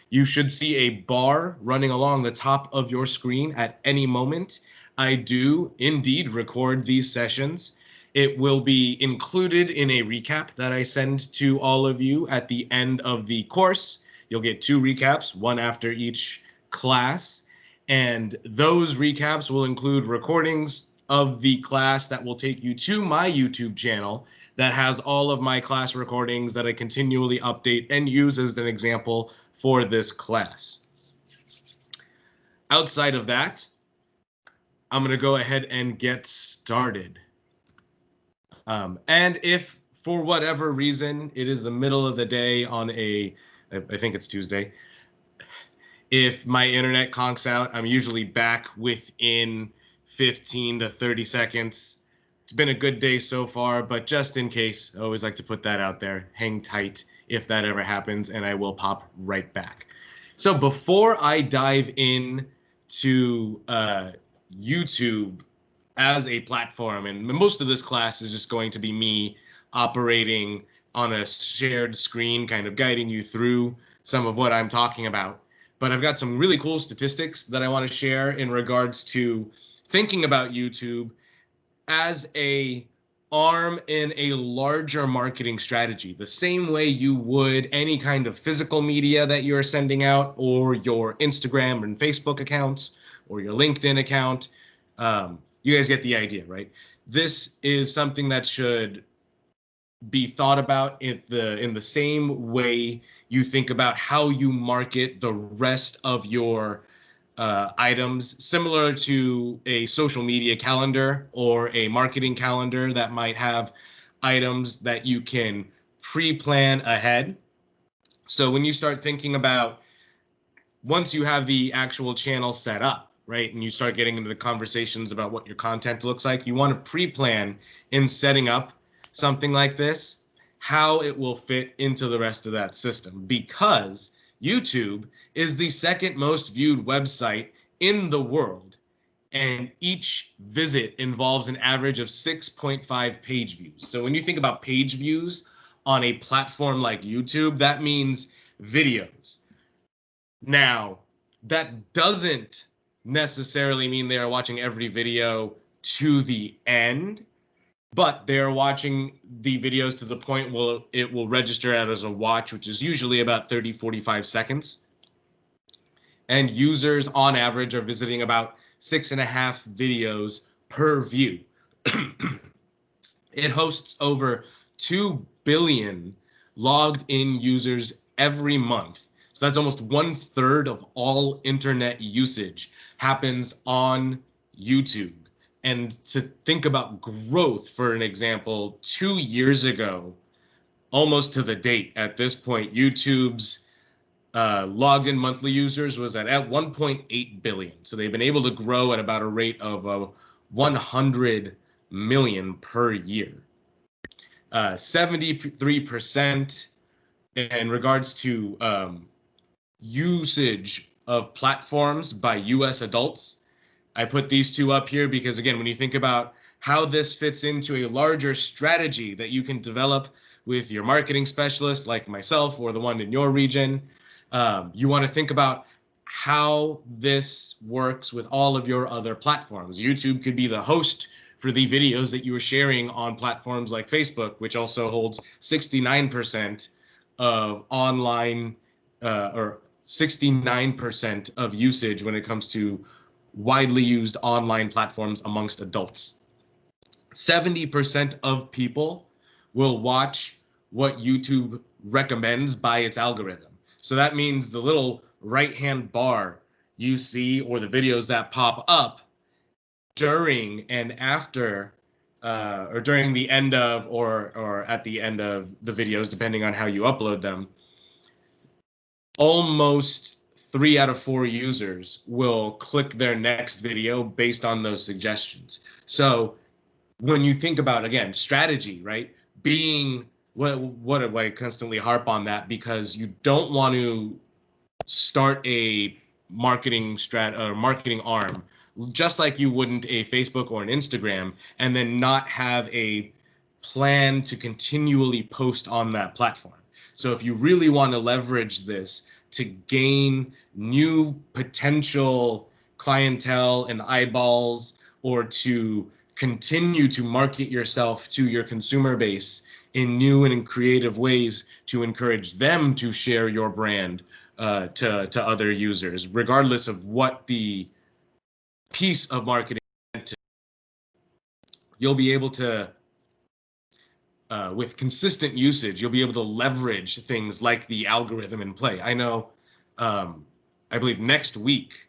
You should see a bar running along the top of your screen at any moment. I do indeed record these sessions. It will be included in a recap that I send to all of you at the end of the course. You'll get 2 recaps, one after each class, and those recaps will include recordings of the class that will take you to my YouTube channel that has all of my class recordings that I continually update and use as an example for this class. Outside of that, I'm going to go ahead and get started. And if for whatever reason it is the middle of the day on I think it's Tuesday, if my internet conks out, I'm usually back within 15 to 30 seconds. It's been a good day so far, but just in case, I always like to put that out there. Hang tight if that ever happens, and I will pop right back. So before I dive in to YouTube as a platform, and most of this class is just going to be me operating on a shared screen, kind of guiding you through some of what I'm talking about. But I've got some really cool statistics that I want to share in regards to thinking about YouTube as a arm in a larger marketing strategy, the same way you would any kind of physical media that you're sending out, or your Instagram and Facebook accounts, or your LinkedIn account. You guys get the idea, right? This is something that should be thought about in the same way you think about how you market the rest of your items, similar to a social media calendar or a marketing calendar that might have items that you can pre-plan ahead. So when you start thinking about, once you have the actual channel set up, right, and you start getting into the conversations about what your content looks like, you want to pre-plan in setting up something like this, how it will fit into the rest of that system, because YouTube is the second most viewed website in the world, and each visit involves an average of 6.5 page views. So when you think about page views on a platform like YouTube, that means videos. Now, that doesn't necessarily mean they are watching every video to the end, but they're watching the videos to the point where it will register as a watch, which is usually about 30-45 seconds. And users on average are visiting about 6.5 videos per view. It hosts over 2 billion logged in users every month. So that's almost 1/3 of all internet usage happens on YouTube. And to think about growth, for an example, 2 years ago, almost to the date at this point, YouTube's logged in monthly users was at 1.8 billion. So they've been able to grow at about a rate of 100 million per year. 73% in regards to usage of platforms by US adults. I put these two up here because, again, when you think about how this fits into a larger strategy that you can develop with your marketing specialist like myself or the one in your region, you want to think about how this works with all of your other platforms. YouTube could be the host for the videos that you are sharing on platforms like Facebook, which also holds 69% of online or 69% of usage when it comes to widely used online platforms amongst adults. 70% of people will watch what YouTube recommends by its algorithm. So that means the little right-hand bar you see, or the videos that pop up during and after, or during the end of, or at the end of the videos, depending on how you upload them, almost 3 out of 4 users will click their next video based on those suggestions. So when you think about, again, strategy, right, being what I constantly harp on that, because you don't want to start a marketing marketing arm just like you wouldn't a Facebook or an Instagram, and then not have a plan to continually post on that platform. So if you really want to leverage this to gain new potential clientele and eyeballs, or to continue to market yourself to your consumer base in new and in creative ways to encourage them to share your brand to other users, regardless of what the piece of marketing. You'll be able to, with consistent usage, you'll be able to leverage things like the algorithm in play. I know, I believe next week,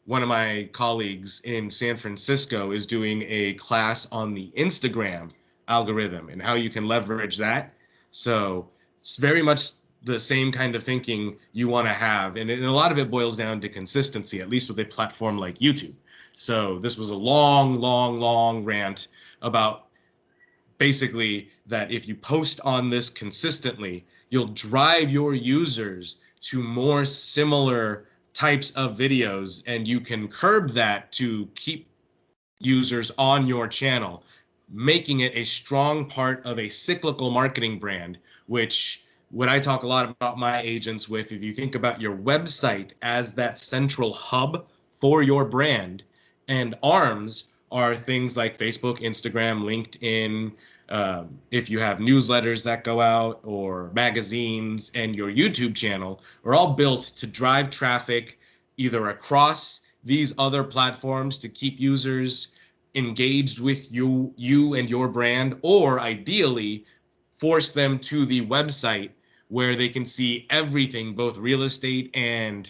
one of my colleagues in San Francisco is doing a class on the Instagram algorithm and how you can leverage that. So it's very much the same kind of thinking you want to have. And a lot of it boils down to consistency, at least with a platform like YouTube. So this was a long rant about basically that if you post on this consistently, you'll drive your users to more similar types of videos, and you can curb that to keep users on your channel, making it a strong part of a cyclical marketing brand, which what I talk a lot about my agents with, if you think about your website as that central hub for your brand, and arms are things like Facebook, Instagram, LinkedIn, if you have newsletters that go out or magazines, and your YouTube channel are all built to drive traffic either across these other platforms to keep users engaged with you and your brand, or ideally force them to the website where they can see everything, both real estate and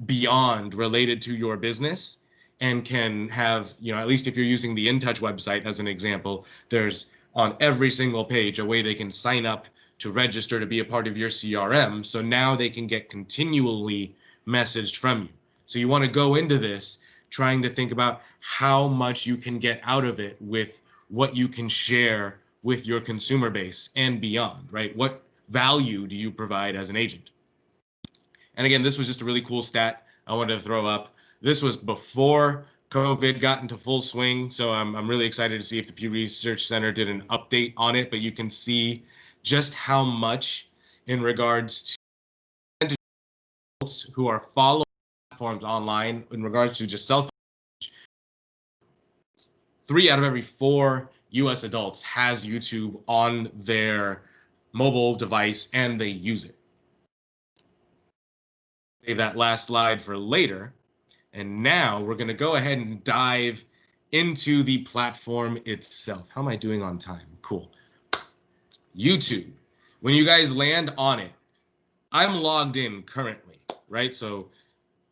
beyond, related to your business, and can have, at least if you're using the InTouch website as an example, there's on every single page a way they can sign up to register to be a part of your CRM. So now they can get continually messaged from you. So you want to go into this trying to think about how much you can get out of it with what you can share with your consumer base and beyond, right? What value do you provide as an agent? And again, this was just a really cool stat I wanted to throw up. This was before COVID got into full swing, so I'm really excited to see if the Pew Research Center did an update on it, but you can see just how much in regards to adults who are following platforms online, in regards to just self, 3 out of every 4 US adults has YouTube on their mobile device and they use it. Save that last slide for later. And now we're going to go ahead and dive into the platform itself. How am I doing on time? Cool. YouTube. When you guys land on it, I'm logged in currently, right? So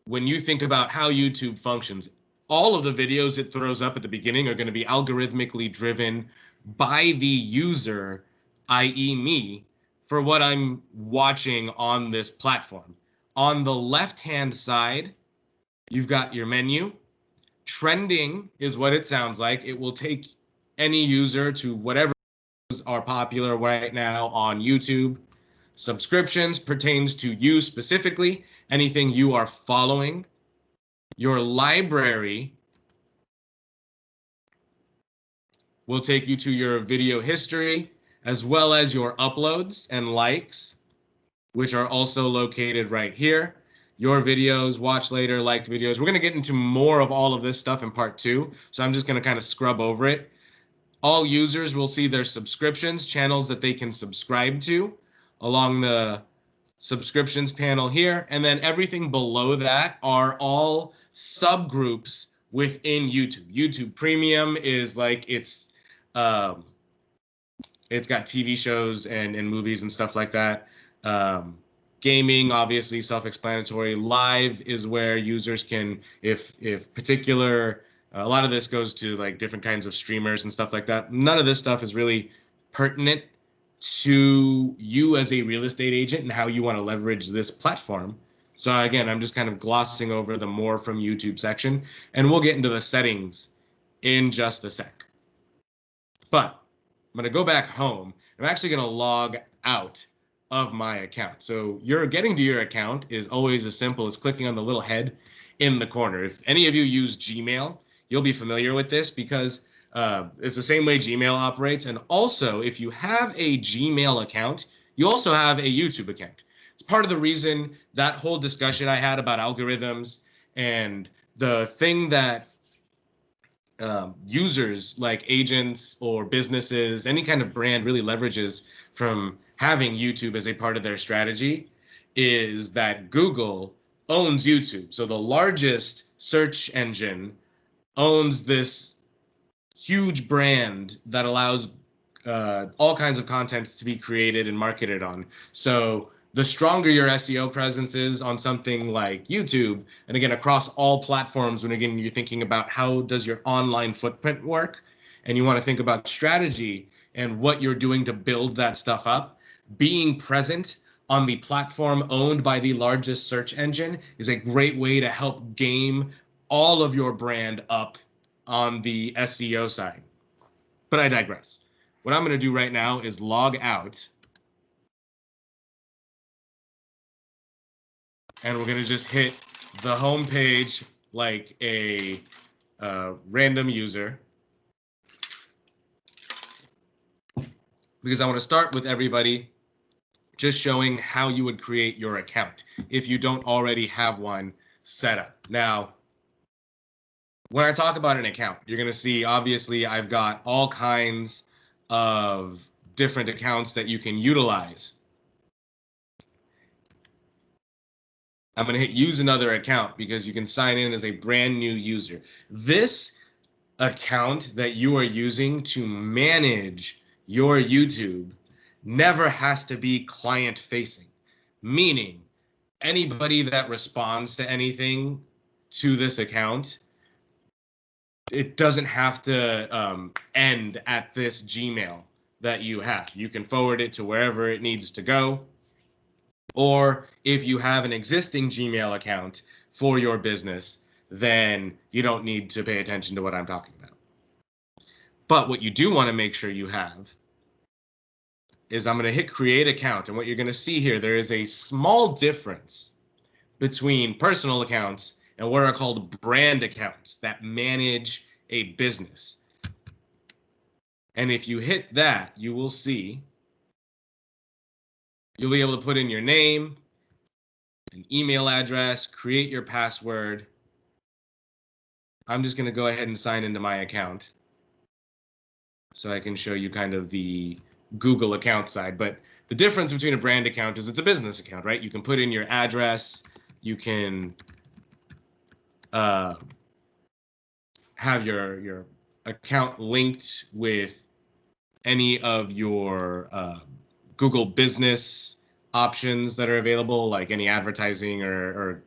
when you think about how YouTube functions, all of the videos it throws up at the beginning are going to be algorithmically driven by the user, i.e. me, for what I'm watching on this platform. On the left-hand side, you've got your menu. Trending is what it sounds like. It will take any user to whatever are popular right now on YouTube. Subscriptions pertains to you specifically, anything you are following. Your library will take you to your video history, as well as your uploads and likes, which are also located right here. Your videos, watch later, liked videos. We're going to get into more of all of this stuff in part 2, so I'm just going to kind of scrub over it. All users will see their subscriptions, channels that they can subscribe to along the subscriptions panel here. And then everything below that are all subgroups within YouTube. YouTube Premium is like it's got TV shows and movies and stuff like that. Gaming, obviously self-explanatory. Live is where users can, if particular, a lot of this goes to like different kinds of streamers and stuff like that. None of this stuff is really pertinent to you as a real estate agent and how you want to leverage this platform. So again, I'm just kind of glossing over the more from YouTube section, and we'll get into the settings in just a sec. But I'm going to go back home. I'm actually going to log out of my account. So you're getting to your account is always as simple as clicking on the little head in the corner. If any of you use Gmail, you'll be familiar with this because it's the same way Gmail operates. And also, if you have a Gmail account, you also have a YouTube account. It's It's part of the reason that whole discussion I had about algorithms and the thing that users like agents or businesses, any kind of brand really leverages from having YouTube as a part of their strategy is that Google owns YouTube. So the largest search engine owns this huge brand that allows all kinds of content to be created and marketed on. So the stronger your SEO presence is on something like YouTube, and again, across all platforms, when again, you're thinking about how does your online footprint work, and you want to think about strategy and what you're doing to build that stuff up, being present on the platform owned by the largest search engine is a great way to help game all of your brand up on the SEO side. But I digress. What I'm going to do right now is log out. And we're going to just hit the home page like a random user. Because I want to start with everybody just showing how you would create your account if you don't already have one set up. Now, when I talk about an account, you're going to see, obviously, I've got all kinds of different accounts that you can utilize. I'm going to hit use another account because you can sign in as a brand new user. This account that you are using to manage your YouTube never has to be client facing, meaning anybody that responds to anything to this account, it doesn't have to end at this Gmail that you have. You can forward it to wherever it needs to go. Or if you have an existing Gmail account for your business, then you don't need to pay attention to what I'm talking about. But what you do want to make sure you have is I'm going to hit create account. And what you're going to see here, there is a small difference between personal accounts and what are called brand accounts that manage a business. And if you hit that, you will see you'll be able to put in your name, an email address, create your password. I'm just going to go ahead and sign into my account so I can show you kind of the Google account side. But the difference between a brand account is it's a business account, right? You can put in your address, you can have your account linked with any of your Google business options that are available, like any advertising or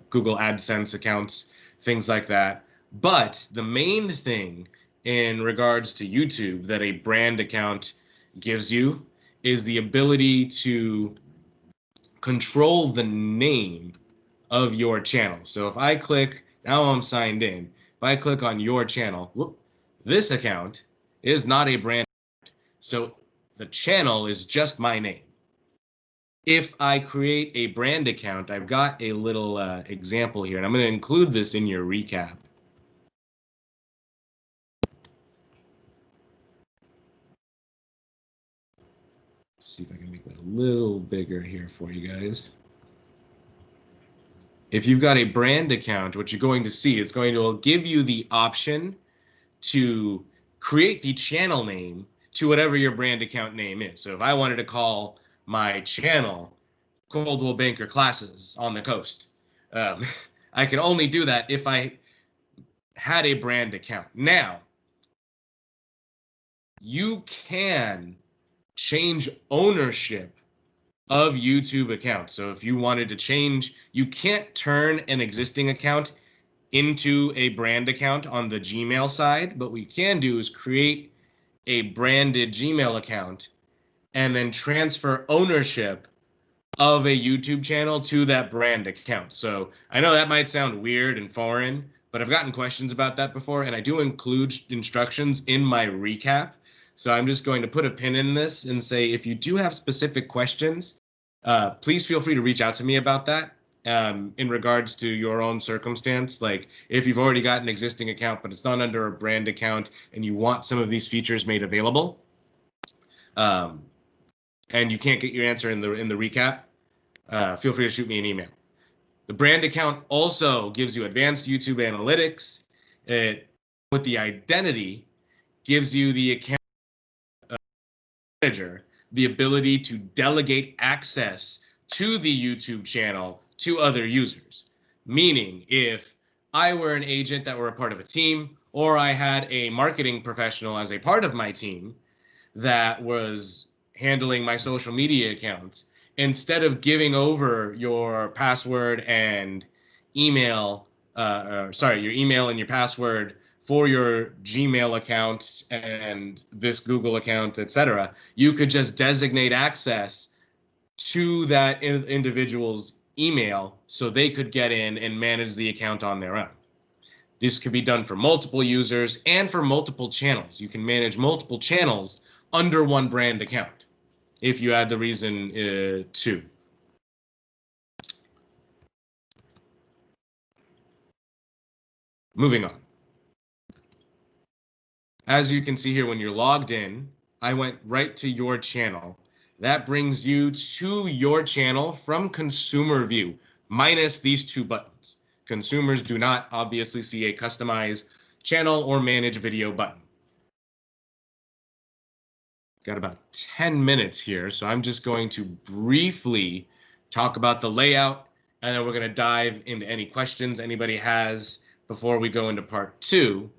Google AdSense accounts, things like that. But the main thing in regards to YouTube that a brand account gives you is the ability to control the name of your channel. So if I click, now I'm signed in, if I click on your channel, whoop, this account is not a brand. So the channel is just my name. If I create a brand account, I've got a little example here, and I'm going to include this in your recap. Let's see if I can make that a little bigger here for you guys. If you've got a brand account, what you're going to see, it's going to give you the option to create the channel name to whatever your brand account name is. So if I wanted to call my channel Coldwell Banker Classes on the Coast, I can only do that if I had a brand account. Now, you can change ownership of YouTube accounts. So if you wanted to change, you can't turn an existing account into a brand account on the Gmail side, but what you can do is create a branded Gmail account and then transfer ownership of a YouTube channel to that brand account. So I know that might sound weird and foreign, but I've gotten questions about that before, and I do include instructions in my recap. So I'm just going to put a pin in this and say, if you do have specific questions, please feel free to reach out to me about that in regards to your own circumstance. Like if you've already got an existing account, but it's not under a brand account and you want some of these features made available, and you can't get your answer in the recap, feel free to shoot me an email. The brand account also gives you advanced YouTube analytics. It, with the identity, gives you the account manager the ability to delegate access to the YouTube channel to other users. Meaning, if I were an agent that were a part of a team, or I had a marketing professional as a part of my team that was handling my social media accounts, instead of giving over your password and email, your email and your password for your Gmail account and this Google account, etc., you could just designate access to that individual's email so they could get in and manage the account on their own. This could be done for multiple users and for multiple channels. You can manage multiple channels under one brand account if you had the reason to. Moving on. As you can see here, when you're logged in, I went right to your channel. That brings you to your channel from consumer view, minus these two buttons. Consumers do not obviously see a customize channel or manage video button. Got about 10 minutes here, so I'm just going to briefly talk about the layout, and then we're going to dive into any questions anybody has before we go into part 2,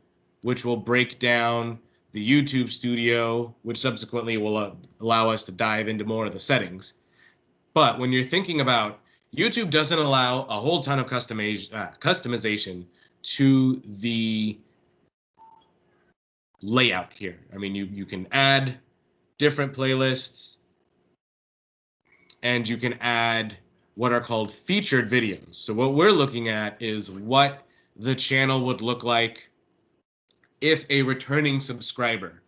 which will break down the YouTube studio, which subsequently will allow us to dive into more of the settings. But when you're thinking about YouTube, doesn't allow a whole ton of customization to the layout here. I mean, you can add different playlists, and you can add what are called featured videos. So what we're looking at is what the channel would look like if a returning subscriber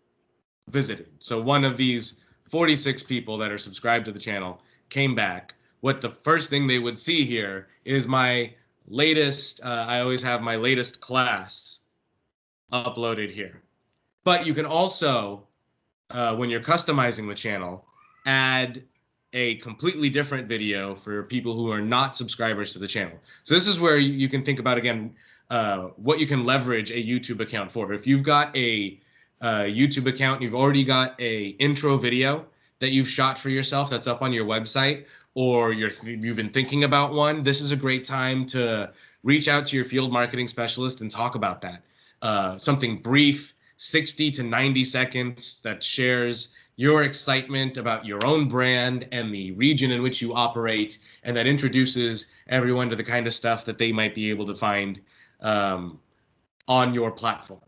visited. So one of these 46 people that are subscribed to the channel came back. What the first thing they would see here is my latest, I always have my latest class uploaded here. But you can also, when you're customizing the channel, add a completely different video for people who are not subscribers to the channel. So this is where you can think about, again, what you can leverage a YouTube account for. If you've got a YouTube account, you've already got a intro video that you've shot for yourself that's up on your website, or you've been thinking about one, this is a great time to reach out to your field marketing specialist and talk about that. Something brief, 60 to 90 seconds, that shares your excitement about your own brand and the region in which you operate, and that introduces everyone to the kind of stuff that they might be able to find on your platform,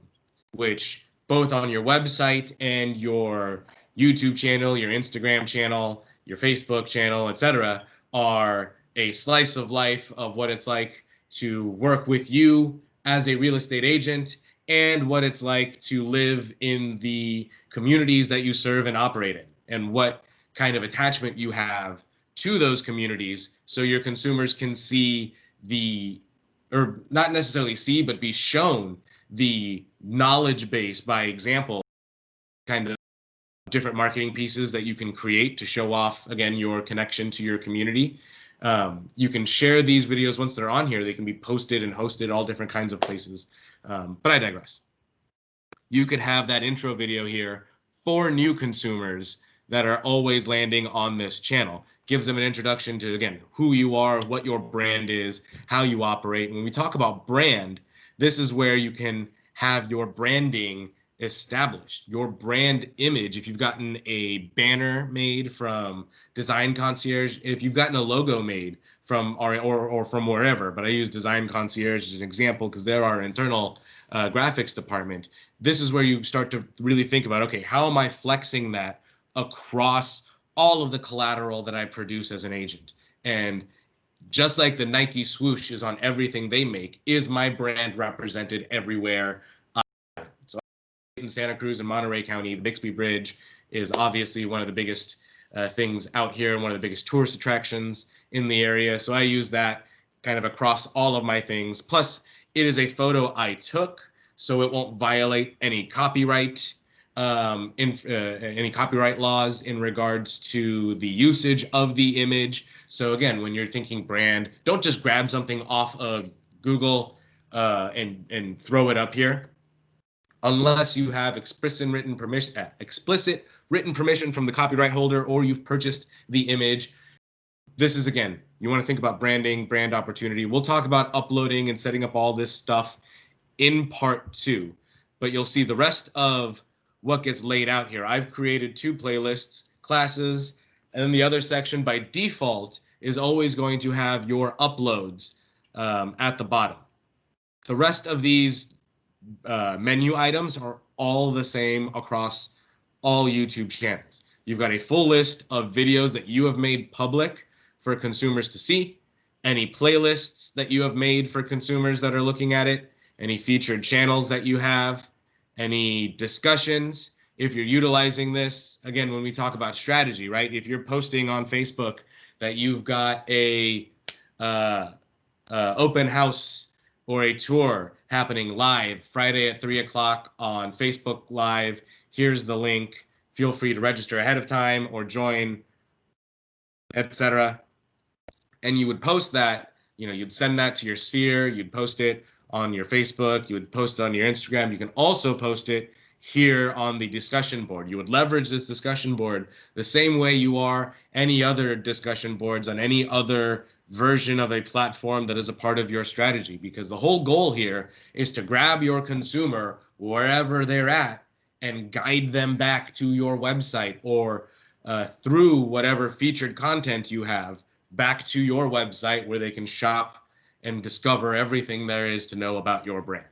which both on your website and your YouTube channel, your Instagram channel, your Facebook channel, etc., are a slice of life of what it's like to work with you as a real estate agent, and what it's like to live in the communities that you serve and operate in, and what kind of attachment you have to those communities, so your consumers can see or not necessarily see, but be shown the knowledge base by example, kind of different marketing pieces that you can create to show off, again, your connection to your community. You can share these videos once they're on here. They can be posted and hosted all different kinds of places. But I digress. You could have that intro video here for new consumers that are always landing on this channel. Gives them an introduction to, again, who you are, what your brand is, how you operate. When we talk about brand, this is where you can have your branding established, your brand image. If you've gotten a banner made from Design Concierge, if you've gotten a logo made from or from wherever, but I use Design Concierge as an example because they're our internal graphics department. This is where you start to really think about, okay, how am I flexing that across all of the collateral that I produce as an agent? And just like the Nike swoosh is on everything they make, is my brand represented everywhere? So in Santa Cruz and Monterey County, the Bixby Bridge is obviously one of the biggest things out here, and one of the biggest tourist attractions in the area. So I use that kind of across all of my things. Plus, it is a photo I took, so it won't violate any copyright any copyright laws in regards to the usage of the image. So again, when you're thinking brand, don't just grab something off of Google and throw it up here, unless you have explicit written permission from the copyright holder, or you've purchased the image. This is, again, you want to think about branding, brand opportunity. We'll talk about uploading and setting up all this stuff in part 2, but you'll see the rest of what gets laid out here. I've created 2 playlists, classes, and then the other section by default is always going to have your uploads at the bottom. The rest of these menu items are all the same across all YouTube channels. You've got a full list of videos that you have made public for consumers to see, any playlists that you have made for consumers that are looking at it, any featured channels that you have, any discussions. If you're utilizing this, again, when we talk about strategy, right? If you're posting on Facebook that you've got a open house or a tour happening live Friday at 3 o'clock on Facebook Live, here's the link. Feel free to register ahead of time or join, etc. And you would post that, you'd send that to your sphere, you'd post it on your Facebook, you would post it on your Instagram. You can also post it here on the discussion board. You would leverage this discussion board the same way you are any other discussion boards on any other version of a platform that is a part of your strategy, because the whole goal here is to grab your consumer wherever they're at and guide them back to your website, or through whatever featured content you have back to your website where they can shop and discover everything there is to know about your brand.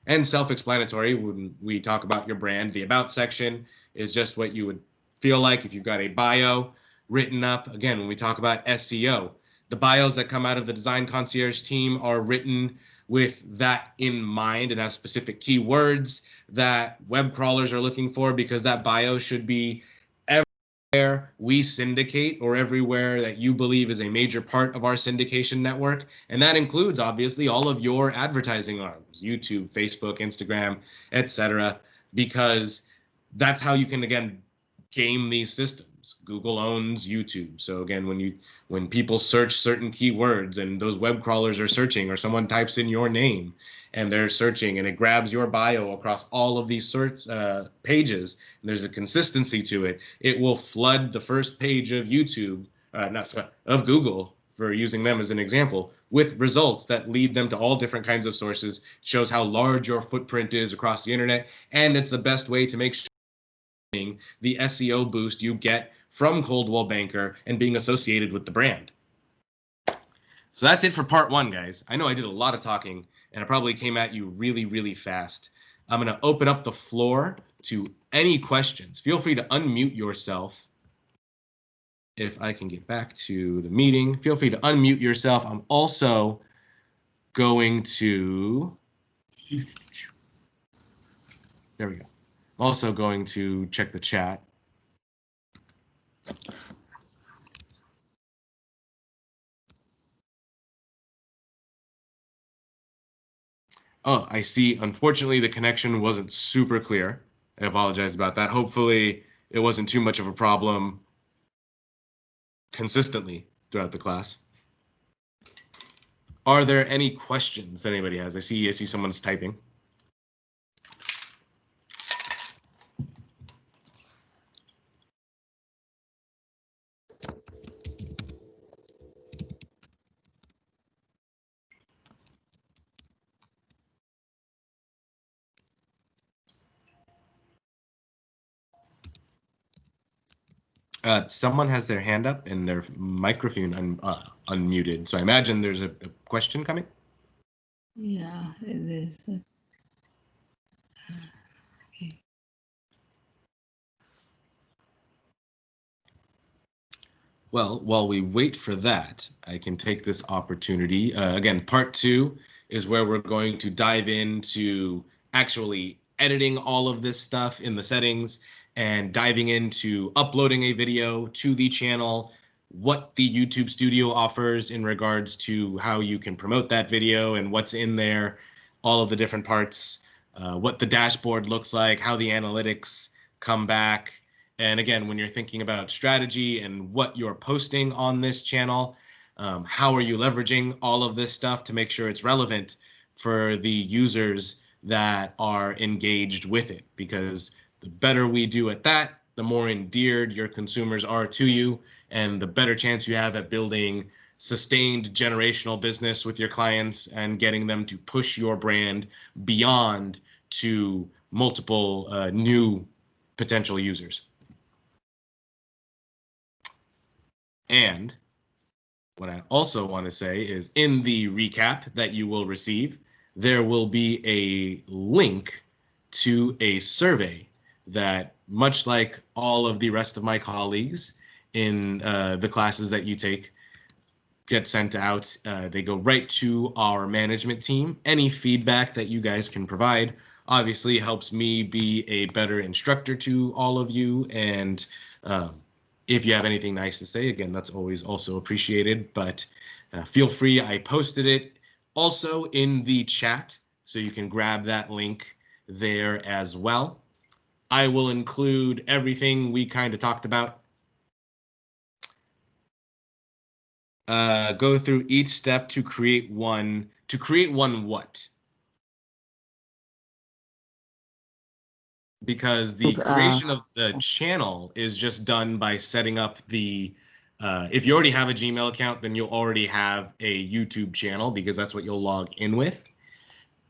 And self-explanatory, when we talk about your brand, the about section is just what you would feel like if you've got a bio written up. Again, when we talk about SEO, the bios that come out of the Design Concierge team are written with that in mind and have specific keywords that web crawlers are looking for, because that bio should be everywhere we syndicate, or everywhere that you believe is a major part of our syndication network. And that includes, obviously, all of your advertising arms, YouTube, Facebook, Instagram, etc., because that's how you can, again, game these systems. Google owns YouTube. So again, when people search certain keywords and those web crawlers are searching, or someone types in your name and they're searching and it grabs your bio across all of these search pages, and there's a consistency to it, it will flood the first page of YouTube, of Google, for using them as an example, with results that lead them to all different kinds of sources. Shows how large your footprint is across the internet, and it's the best way to make sure the SEO boost you get from Coldwell Banker and being associated with the brand. So that's it for part 1, guys. I know I did a lot of talking, and I probably came at you really, really fast. I'm going to open up the floor to any questions. Feel free to unmute yourself. If I can get back to the meeting, feel free to unmute yourself. I'm also going to... There we go. I'm also going to check the chat. Oh, I see. Unfortunately, the connection wasn't super clear. I apologize about that. Hopefully, it wasn't too much of a problem consistently throughout the class. Are there any questions that anybody has? I see someone's typing. Someone has their hand up and their microphone unmuted. So I imagine there's a question coming. Yeah, it is. Okay. Well, while we wait for that, I can take this opportunity. Again, part 2 is where we're going to dive into actually editing all of this stuff in the settings and diving into uploading a video to the channel, what the YouTube Studio offers in regards to how you can promote that video and what's in there, all of the different parts, what the dashboard looks like, how the analytics come back. And again, when you're thinking about strategy and what you're posting on this channel, how are you leveraging all of this stuff to make sure it's relevant for the users that are engaged with it? Because the better we do at that, the more endeared your consumers are to you, and the better chance you have at building sustained generational business with your clients and getting them to push your brand beyond to multiple new potential users. And what I also want to say is, in the recap that you will receive, there will be a link to a survey that, much like all of the rest of my colleagues in the classes that you take, get sent out. They go right to our management team. Any feedback that you guys can provide obviously helps me be a better instructor to all of you. And if you have anything nice to say, again, that's always also appreciated. But feel free. I posted it also in the chat, so you can grab that link there as well. I will include everything we kind of talked about. Go through each step to create one. To create one what? Because the creation of the channel is just done by setting up the, if you already have a Gmail account, then you'll already have a YouTube channel, because that's what you'll log in with.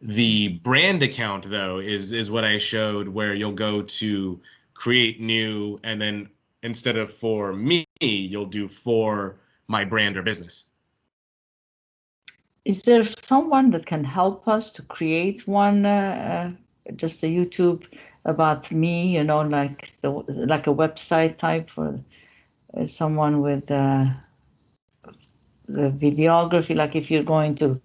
The brand account, though, is what I showed, where you'll go to create new, and then instead of for me, you'll do for my brand or business. Is there someone that can help us to create one, just a YouTube about me, you know, like a website type for someone with the videography, like if you're going to